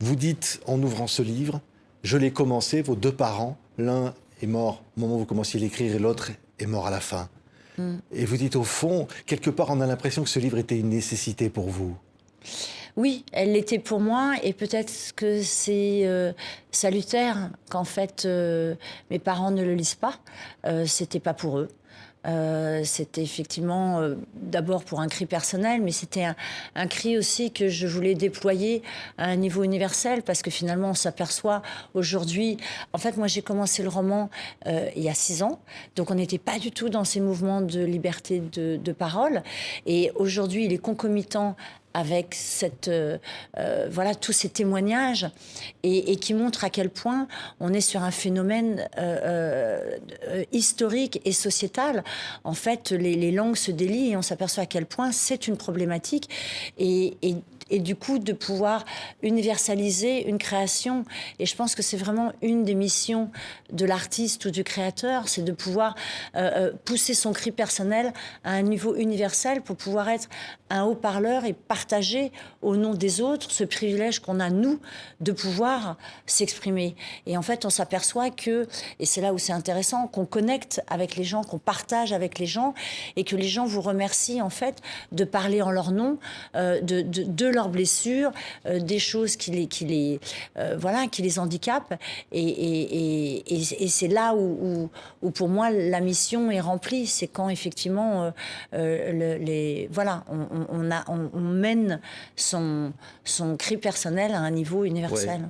Vous dites, en ouvrant ce livre, je l'ai commencé, vos deux parents, l'un est mort au moment où vous commenciez à l'écrire et l'autre est mort à la fin. Et vous dites, au fond, quelque part, on a l'impression que ce livre était une nécessité pour vous. Oui, elle l'était pour moi et peut-être que c'est salutaire qu'en fait mes parents ne le lisent pas. C'était pas pour eux. C'était effectivement d'abord pour un cri personnel, mais c'était un cri aussi que je voulais déployer à un niveau universel parce que finalement on s'aperçoit aujourd'hui. En fait, moi j'ai commencé le roman il y a 6 ans, donc on n'était pas du tout dans ces mouvements de liberté de parole. Et aujourd'hui, il est concomitant avec voilà, tous ces témoignages et qui montrent à quel point on est sur un phénomène historique et sociétal. En fait, les langues se délient et on s'aperçoit à quel point c'est une problématique et du coup de pouvoir universaliser une création. Et je pense que c'est vraiment une des missions de l'artiste ou du créateur, c'est de pouvoir pousser son cri personnel à un niveau universel pour pouvoir être un haut-parleur et partager au nom des autres ce privilège qu'on a, nous, de pouvoir s'exprimer. Et en fait, on s'aperçoit que, et c'est là où c'est intéressant, qu'on connecte avec les gens, qu'on partage avec les gens et que les gens vous remercient, en fait, de parler en leur nom, de leurs blessures, des choses qui les handicapent. Et c'est là où, pour moi, la mission est remplie. C'est quand, effectivement, voilà, on mène son cri personnel à un niveau universel. Ouais.